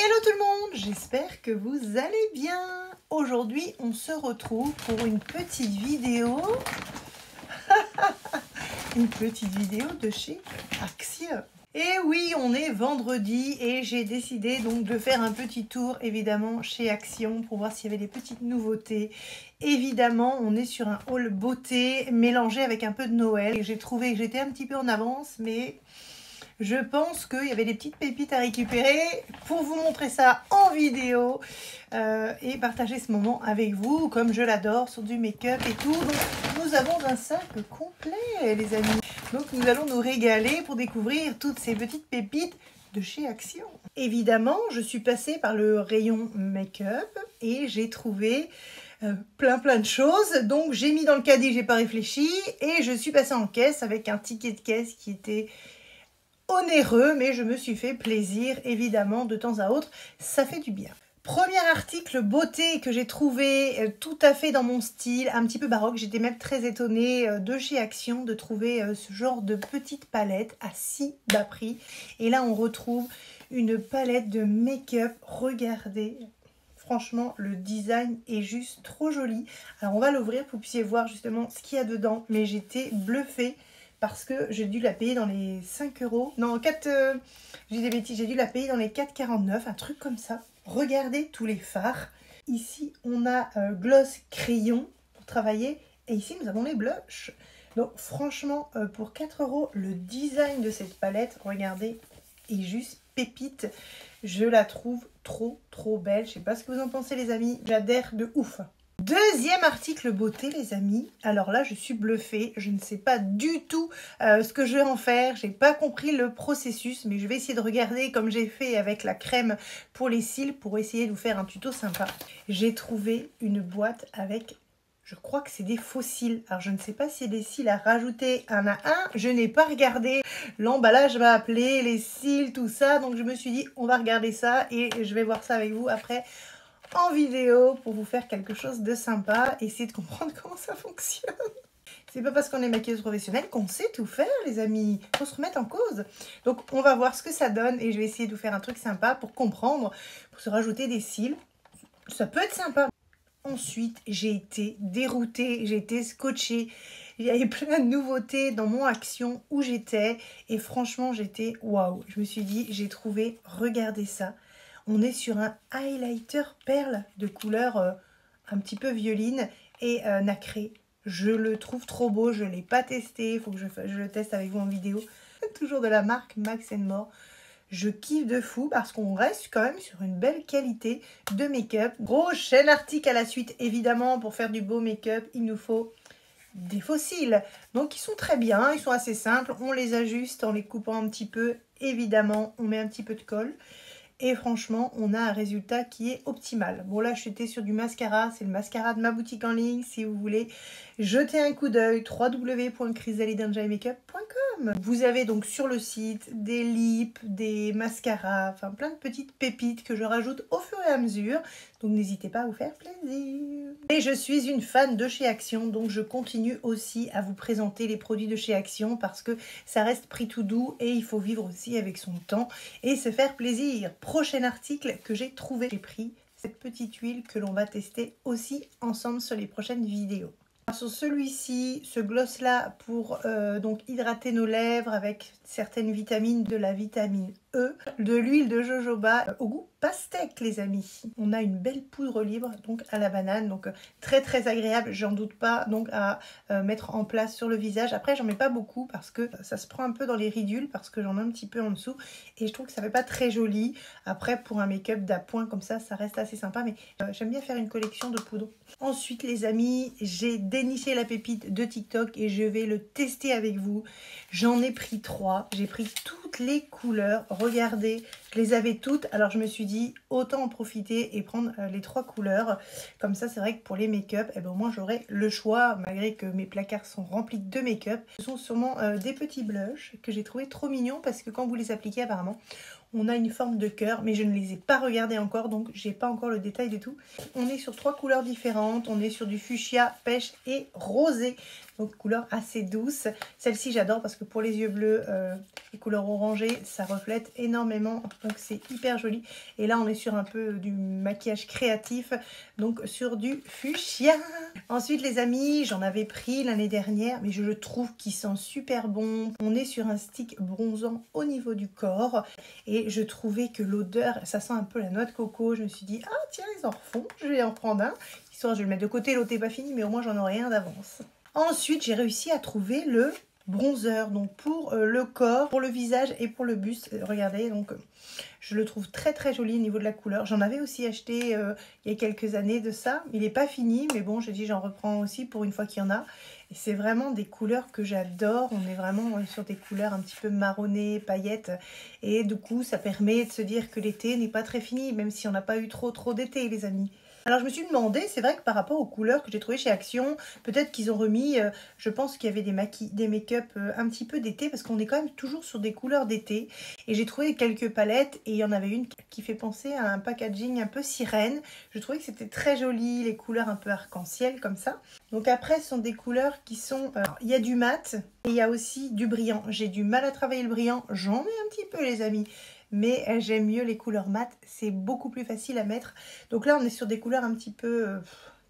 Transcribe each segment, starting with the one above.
Hello tout le monde, j'espère que vous allez bien. Aujourd'hui, on se retrouve pour une petite vidéo. Une petite vidéo de chez Action. Et oui, on est vendredi et j'ai décidé donc de faire un petit tour évidemment chez Action pour voir s'il y avait des petites nouveautés. Évidemment, on est sur un haul beauté mélangé avec un peu de Noël. J'ai trouvé que j'étais un petit peu en avance, mais je pense qu'il y avait des petites pépites à récupérer pour vous montrer ça en vidéo et partager ce moment avec vous, comme je l'adore, sur du make-up et tout. Donc, nous avons un sac complet, les amis. Donc, nous allons nous régaler pour découvrir toutes ces petites pépites de chez Action. Évidemment, je suis passée par le rayon make-up et j'ai trouvé plein de choses. Donc, j'ai mis dans le caddie, j'ai pas réfléchi et je suis passée en caisse avec un ticket de caisse qui était onéreux, mais je me suis fait plaisir, évidemment, de temps à autre, ça fait du bien. Premier article beauté que j'ai trouvé tout à fait dans mon style, un petit peu baroque, j'étais même très étonnée de chez Action de trouver ce genre de petite palette à si bas prix. Et là, on retrouve une palette de make-up, regardez. Franchement, le design est juste trop joli. Alors, on va l'ouvrir pour que vous puissiez voir justement ce qu'il y a dedans, mais j'étais bluffée. Parce que j'ai dû la payer dans les 5 euros. Non, 4... j'ai des bêtises, j'ai dû la payer dans les 4,49, un truc comme ça. Regardez tous les fards. Ici, on a gloss crayon pour travailler. Et ici, nous avons les blushs. Donc, franchement, pour 4 euros, le design de cette palette, regardez, est juste pépite. Je la trouve trop belle. Je sais pas ce que vous en pensez, les amis. J'adhère de ouf. Deuxième article beauté, les amis. Alors là, je suis bluffée. Je ne sais pas du tout ce que je vais en faire. J'ai pas compris le processus, mais je vais essayer de regarder comme j'ai fait avec la crème pour les cils pour essayer de vous faire un tuto sympa. J'ai trouvé une boîte avec, je crois que c'est des faux cils. Alors je ne sais pas si c'est des cils à rajouter un à un. Je n'ai pas regardé. L'emballage m'a appelé, les cils, tout ça. Donc je me suis dit, on va regarder ça et je vais voir ça avec vous après en vidéo pour vous faire quelque chose de sympa, essayer de comprendre comment ça fonctionne. C'est pas parce qu'on est maquilleuse professionnelle qu'on sait tout faire, les amis. Faut se remettre en cause. Donc on va voir ce que ça donne et je vais essayer de vous faire un truc sympa pour comprendre, pour se rajouter des cils. Ça peut être sympa. Ensuite, j'ai été déroutée, j'ai été scotchée. Il y avait plein de nouveautés dans mon Action où j'étais et franchement, j'étais waouh. Je me suis dit, j'ai trouvé, regardez ça. On est sur un highlighter perle de couleur un petit peu violine et nacré. Je le trouve trop beau, je ne l'ai pas testé, il faut que je le teste avec vous en vidéo. Toujours de la marque Max More. Je kiffe de fou parce qu'on reste quand même sur une belle qualité de make-up. Prochain article à la suite, évidemment, pour faire du beau make-up, il nous faut des faux cils. Donc ils sont très bien, ils sont assez simples. On les ajuste en les coupant un petit peu. Évidemment, on met un petit peu de colle. Et franchement, on a un résultat qui est optimal. Bon là, j'étais sur du mascara. C'est le mascara de ma boutique en ligne. Si vous voulez jeter un coup d'œil, www.chrysalidanjaimakeup.com. Vous avez donc sur le site des lips, des mascaras, enfin plein de petites pépites que je rajoute au fur et à mesure. Donc n'hésitez pas à vous faire plaisir. Et je suis une fan de chez Action, donc je continue aussi à vous présenter les produits de chez Action parce que ça reste prix tout doux et il faut vivre aussi avec son temps et se faire plaisir. Prochain article que j'ai trouvé, j'ai pris cette petite huile que l'on va tester aussi ensemble sur les prochaines vidéos. Sur celui-ci, ce gloss là pour donc hydrater nos lèvres avec certaines vitamines, de la vitamine E, de l'huile de jojoba au goût pastèque, les amis. On a une belle poudre libre donc à la banane, donc très agréable, j'en doute pas, donc à mettre en place sur le visage. Après j'en mets pas beaucoup parce que ça se prend un peu dans les ridules parce que j'en ai un petit peu en dessous et je trouve que ça fait pas très joli. Après pour un make-up d'appoint comme ça reste assez sympa, mais j'aime bien faire une collection de poudres. Ensuite les amis, j'ai déniché la pépite de TikTok et je vais le tester avec vous. J'en ai pris 3, j'ai pris toutes les couleurs, regardez, je les avais toutes, alors je me suis dit autant en profiter et prendre les 3 couleurs, comme ça c'est vrai que pour les make-up, au moins j'aurai le choix, malgré que mes placards sont remplis de make-up. Ce sont sûrement des petits blushs que j'ai trouvé trop mignons parce que quand vous les appliquez apparemment, on a une forme de cœur, mais je ne les ai pas regardés encore, donc j'ai pas encore le détail du tout. On est sur 3 couleurs différentes, on est sur du fuchsia, pêche et rosé. donc couleur assez douce. Celle-ci j'adore parce que pour les yeux bleus, les couleurs orangées, ça reflète énormément, donc c'est hyper joli. Et là on est sur un peu du maquillage créatif, donc sur du fuchsia. Ensuite les amis, j'en avais pris l'année dernière, mais je trouve qu'ils sont super bons. On est sur un stick bronzant au niveau du corps, et je trouvais que l'odeur, ça sent un peu la noix de coco. Je me suis dit, ah tiens, ils en refont, je vais en prendre un. Histoire, je vais le mettre de côté, l'autre n'est pas fini, mais au moins j'en aurai un d'avance. Ensuite, j'ai réussi à trouver le bronzer, donc pour le corps, pour le visage et pour le buste. Regardez, donc je le trouve très très joli au niveau de la couleur. J'en avais aussi acheté il y a quelques années de ça. Il n'est pas fini, mais bon, j'ai dit j'en reprends aussi pour une fois qu'il y en a. Et c'est vraiment des couleurs que j'adore. On est vraiment sur des couleurs un petit peu marronnées, paillettes. Et du coup, ça permet de se dire que l'été n'est pas très fini, même si on n'a pas eu trop d'été, les amis. Alors je me suis demandé, c'est vrai que par rapport aux couleurs que j'ai trouvées chez Action, peut-être qu'ils ont remis, je pense qu'il y avait des make-up un petit peu d'été, parce qu'on est quand même toujours sur des couleurs d'été. Et j'ai trouvé quelques palettes, et il y en avait une qui fait penser à un packaging un peu sirène. Je trouvais que c'était très joli, les couleurs un peu arc-en-ciel comme ça. Donc après, ce sont des couleurs qui sont... il y a du mat, et il y a aussi du brillant. J'ai du mal à travailler le brillant, j'en mets un petit peu les amis. Mais j'aime mieux les couleurs mat, c'est beaucoup plus facile à mettre. Donc là, on est sur des couleurs un petit peu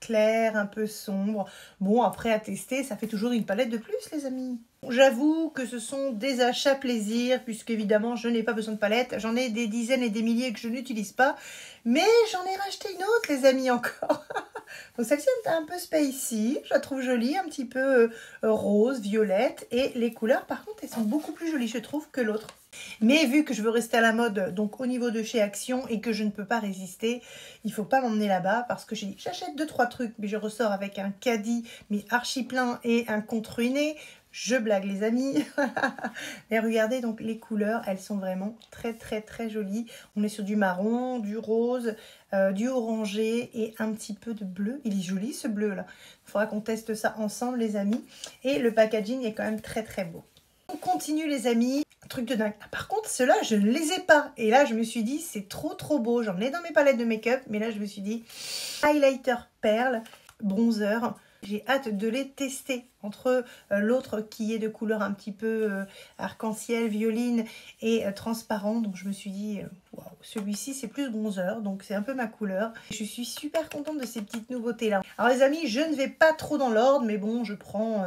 claires, un peu sombres. Bon, après à tester, ça fait toujours une palette de plus, les amis. J'avoue que ce sont des achats plaisir, puisque évidemment, je n'ai pas besoin de palette. J'en ai des dizaines et des milliers que je n'utilise pas. Mais j'en ai racheté une autre, les amis, encore. Donc celle-ci est un peu spacey, je la trouve jolie, un petit peu rose, violette. Et les couleurs, par contre, elles sont beaucoup plus jolies, je trouve, que l'autre. Mais vu que je veux rester à la mode, donc au niveau de chez Action, et que je ne peux pas résister, il ne faut pas m'emmener là-bas, parce que j'ai dit, j'achète 2-3 trucs, mais je ressors avec un caddie, mais archi plein, et un compte ruiné. Je blague les amis. Mais regardez donc les couleurs, elles sont vraiment très très très jolies. On est sur du marron, du rose, du orangé et un petit peu de bleu. Il est joli ce bleu là. Il faudra qu'on teste ça ensemble les amis. Et le packaging est quand même très très beau. On continue les amis. Truc de dingue. Ah, par contre ceux-là je ne les ai pas. Et là je me suis dit c'est trop beau. J'en ai dans mes palettes de make-up. Mais là je me suis dit highlighter perle, bronzer. J'ai hâte de les tester entre l'autre qui est de couleur un petit peu arc-en-ciel, violine et transparent. Donc je me suis dit, wow, celui-ci c'est plus bronzer, donc c'est un peu ma couleur. Je suis super contente de ces petites nouveautés là. Alors les amis, je ne vais pas trop dans l'ordre, mais bon, je prends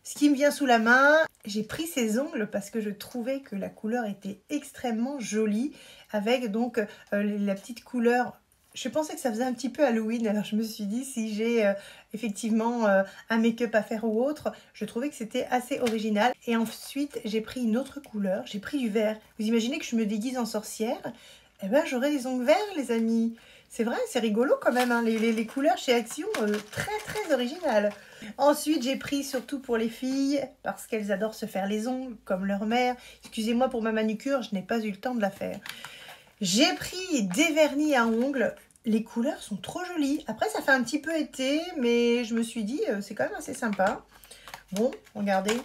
ce qui me vient sous la main. J'ai pris ces ongles parce que je trouvais que la couleur était extrêmement jolie, avec donc la petite couleur. Je pensais que ça faisait un petit peu Halloween, alors je me suis dit si j'ai effectivement un make-up à faire ou autre, je trouvais que c'était assez original. Et ensuite, j'ai pris une autre couleur, j'ai pris du vert. Vous imaginez que je me déguise en sorcière? Eh ben, j'aurai des ongles verts, les amis. C'est vrai, c'est rigolo quand même, hein, les couleurs chez Action, très originales. Ensuite, j'ai pris surtout pour les filles, parce qu'elles adorent se faire les ongles, comme leur mère. Excusez-moi pour ma manucure, je n'ai pas eu le temps de la faire. J'ai pris des vernis à ongles. Les couleurs sont trop jolies. Après, ça fait un petit peu été, mais je me suis dit, c'est quand même assez sympa. Bon, regardez.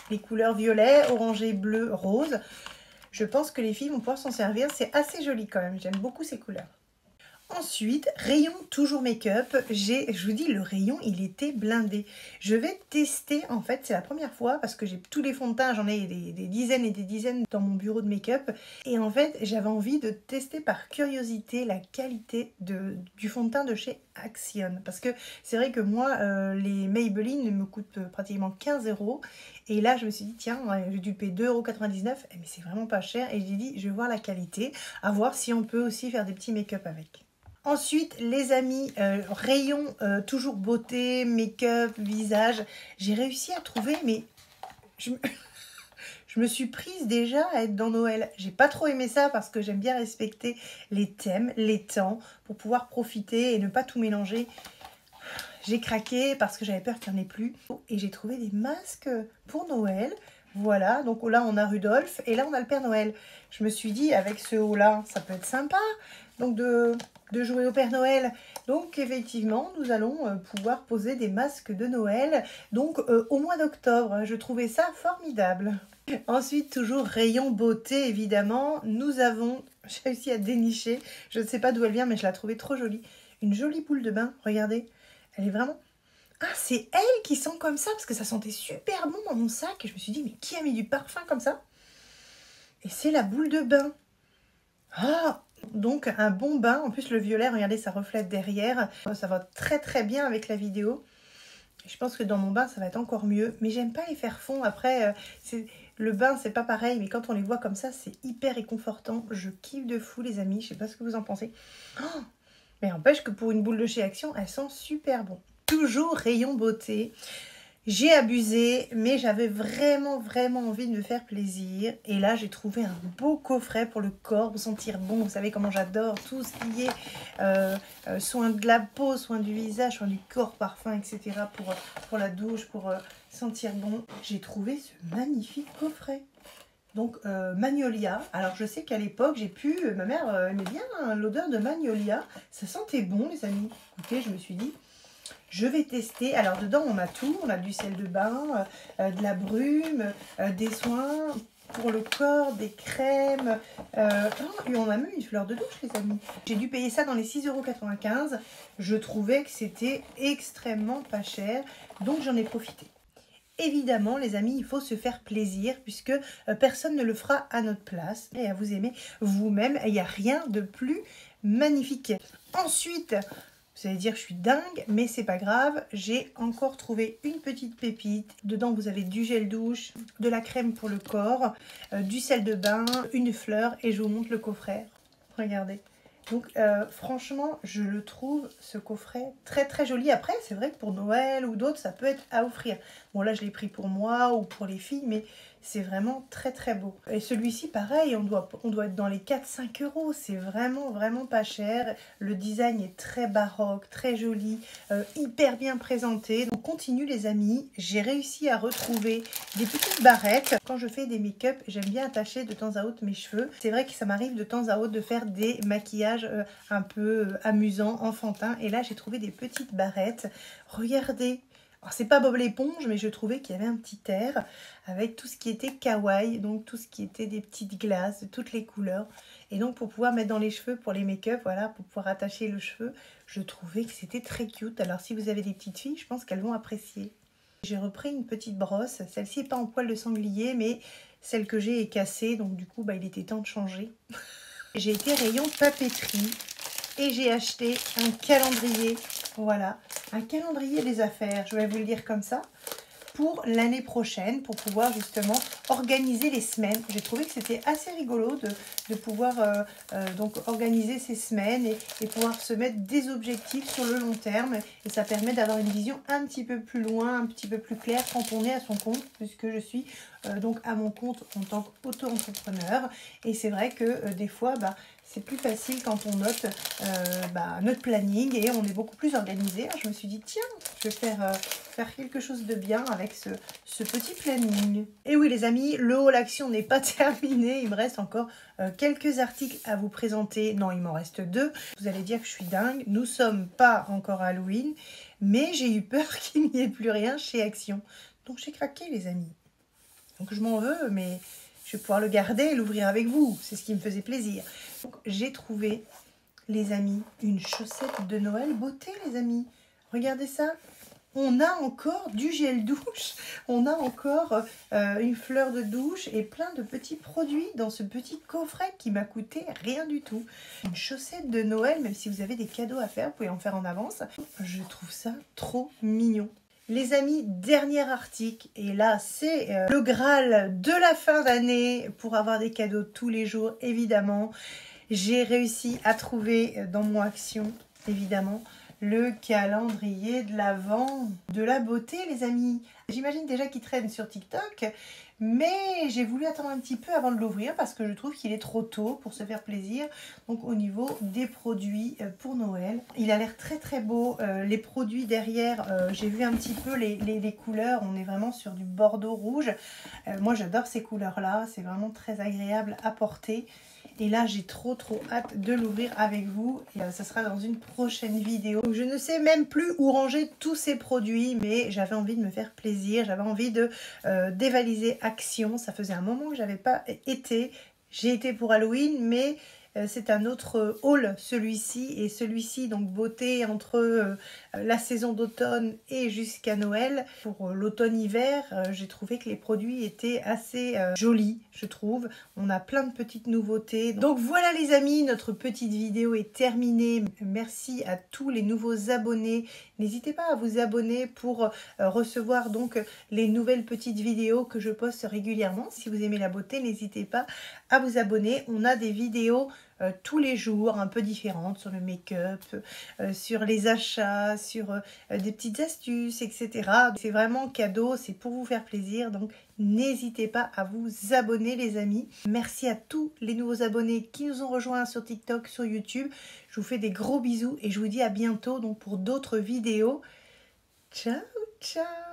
Les couleurs violet, orangé, bleu, rose. Je pense que les filles vont pouvoir s'en servir. C'est assez joli quand même. J'aime beaucoup ces couleurs. Ensuite, rayon toujours make-up. Je vous dis, le rayon, il était blindé. Je vais tester, en fait, c'est la première fois, parce que j'ai tous les fonds de teint, j'en ai des dizaines et des dizaines dans mon bureau de make-up. Et en fait, j'avais envie de tester par curiosité la qualité du fond de teint de chez Action. Parce que c'est vrai que moi, les Maybelline me coûtent pratiquement 15 €. Et là, je me suis dit, tiens, j'ai dû payer 2,99 €, mais c'est vraiment pas cher. Et j'ai dit, je vais voir la qualité, à voir si on peut aussi faire des petits make-up avec. Ensuite, les amis, rayon toujours beauté, make-up, visage. J'ai réussi à trouver, mais je me suis prise déjà à être dans Noël. J'ai pas trop aimé ça parce que j'aime bien respecter les thèmes, les temps, pour pouvoir profiter et ne pas tout mélanger. J'ai craqué parce que j'avais peur qu'il n'y en ait plus. Et j'ai trouvé des masques pour Noël. Voilà, donc là on a Rudolph et là on a le Père Noël. Je me suis dit avec ce haut-là, ça peut être sympa donc de jouer au Père Noël. Donc effectivement, nous allons pouvoir poser des masques de Noël donc au mois d'octobre. Je trouvais ça formidable. Ensuite, toujours rayon beauté évidemment. Nous avons, j'ai réussi à dénicher, je ne sais pas d'où elle vient mais je la trouvais trop jolie. Une jolie boule de bain, regardez. Elle est vraiment... Ah, c'est elle qui sent comme ça, parce que ça sentait super bon dans mon sac. Et je me suis dit, mais qui a mis du parfum comme ça? Et c'est la boule de bain. Ah, donc un bon bain. En plus, le violet, regardez, ça reflète derrière. Ça va très très bien avec la vidéo. Je pense que dans mon bain, ça va être encore mieux. Mais j'aime pas les faire fondre. Après, le bain, c'est pas pareil. Mais quand on les voit comme ça, c'est hyper réconfortant. Je kiffe de fou, les amis. Je sais pas ce que vous en pensez. Oh, mais n'empêche que pour une boule de chez Action, elle sent super bon. Toujours rayon beauté. J'ai abusé, mais j'avais vraiment envie de me faire plaisir. Et là, j'ai trouvé un beau coffret pour le corps, pour sentir bon. Vous savez comment j'adore tout ce qui est soin de la peau, soin du visage, soin du corps, parfum, etc. Pour la douche, pour sentir bon. J'ai trouvé ce magnifique coffret. Donc, Magnolia. Alors, je sais qu'à l'époque, ma mère aimait bien l'odeur de Magnolia. Ça sentait bon, les amis. Écoutez, je me suis dit... Je vais tester. Alors dedans on a tout. On a du sel de bain, de la brume, des soins pour le corps, des crèmes. Et on a même une fleur de douche, les amis. J'ai dû payer ça dans les 6,95 €. Je trouvais que c'était extrêmement pas cher. Donc j'en ai profité. Évidemment, les amis, il faut se faire plaisir puisque personne ne le fera à notre place. Et à vous aimer vous-même. Il n'y a rien de plus magnifique. Ensuite... Vous allez dire que je suis dingue, mais c'est pas grave. J'ai encore trouvé une petite pépite. Dedans, vous avez du gel douche, de la crème pour le corps, du sel de bain, une fleur et je vous montre le coffret. Regardez. Donc, franchement, je le trouve, ce coffret, très joli. Après, c'est vrai que pour Noël ou d'autres, ça peut être à offrir. Bon, là, je l'ai pris pour moi ou pour les filles, mais c'est vraiment très beau. Et celui-ci, pareil, on doit être dans les 4-5 €. C'est vraiment pas cher. Le design est très baroque, très joli, hyper bien présenté. Donc, continue, les amis. J'ai réussi à retrouver des petites barrettes. Quand je fais des make-up, j'aime bien attacher de temps à autre mes cheveux. C'est vrai que ça m'arrive de temps à autre de faire des maquillages un peu amusants, enfantins. Et là, j'ai trouvé des petites barrettes. Regardez. Alors, c'est pas Bob l'éponge, mais je trouvais qu'il y avait un petit air avec tout ce qui était kawaii, donc tout ce qui était des petites glaces de toutes les couleurs. Et donc, pour pouvoir mettre dans les cheveux, pour les make-up, voilà, pour pouvoir attacher le cheveu, je trouvais que c'était très cute. Alors, si vous avez des petites filles, je pense qu'elles vont apprécier. J'ai repris une petite brosse. Celle-ci n'est pas en poil de sanglier, mais celle que j'ai est cassée, donc du coup, il était temps de changer. J'ai été rayon papeterie et j'ai acheté un calendrier. Voilà, un calendrier des affaires, je vais vous le dire comme ça, pour l'année prochaine, pour pouvoir justement organiser les semaines. J'ai trouvé que c'était assez rigolo de pouvoir donc organiser ces semaines et pouvoir se mettre des objectifs sur le long terme. Et ça permet d'avoir une vision un petit peu plus loin, un petit peu plus claire quand on est à son compte, puisque je suis donc à mon compte en tant qu'auto-entrepreneur. Et c'est vrai que des fois, c'est plus facile quand on note notre planning et on est beaucoup plus organisé. Alors, je me suis dit, tiens, je vais faire quelque chose de bien avec ce petit planning. Et oui, les amis, le haul action n'est pas terminé. Il me reste encore quelques articles à vous présenter. Non, il m'en reste 2. Vous allez dire que je suis dingue. Nous ne sommes pas encore à Halloween, mais j'ai eu peur qu'il n'y ait plus rien chez Action. Donc, j'ai craqué, les amis. Donc, je m'en veux, mais... je vais pouvoir le garder et l'ouvrir avec vous. C'est ce qui me faisait plaisir. Donc, j'ai trouvé, les amis, une chaussette de Noël beauté, les amis. Regardez ça. On a encore du gel douche. On a encore une fleur de douche et plein de petits produits dans ce petit coffret qui m'a coûté rien du tout. Une chaussette de Noël, même si vous avez des cadeaux à faire, vous pouvez en faire en avance. Je trouve ça trop mignon. Les amis, dernier article, et là c'est le Graal de la fin d'année pour avoir des cadeaux tous les jours, évidemment. J'ai réussi à trouver dans mon action, évidemment, le calendrier de l'Avent de la beauté, les amis. J'imagine déjà qu'il traîne sur TikTok, mais j'ai voulu attendre un petit peu avant de l'ouvrir parce que je trouve qu'il est trop tôt pour se faire plaisir. Donc au niveau des produits pour Noël, il a l'air très beau. Les produits derrière, j'ai vu un petit peu les couleurs. On est vraiment sur du bordeaux rouge. Moi j'adore ces couleurs-là, c'est vraiment très agréable à porter. Et là, j'ai trop hâte de l'ouvrir avec vous. Et ça sera dans une prochaine vidéo. Donc, je ne sais même plus où ranger tous ces produits, mais j'avais envie de me faire plaisir. J'avais envie de dévaliser Action. Ça faisait un moment que j'avais pas été. J'ai été pour Halloween, mais C'est un autre haul celui-ci, et celui-ci donc beauté entre la saison d'automne et jusqu'à Noël. Pour l'automne-hiver, j'ai trouvé que les produits étaient assez jolis, je trouve. On a plein de petites nouveautés. Donc voilà les amis, notre petite vidéo est terminée. Merci à tous les nouveaux abonnés. N'hésitez pas à vous abonner pour recevoir donc les nouvelles petites vidéos que je poste régulièrement. Si vous aimez la beauté, n'hésitez pas à vous abonner. On a des vidéos tous les jours un peu différentes sur le make-up, sur les achats, sur des petites astuces, etc. C'est vraiment cadeau, c'est pour vous faire plaisir, donc n'hésitez pas à vous abonner les amis. Merci à tous les nouveaux abonnés qui nous ont rejoints sur TikTok, sur YouTube. Je vous fais des gros bisous et je vous dis à bientôt donc pour d'autres vidéos. Ciao, ciao!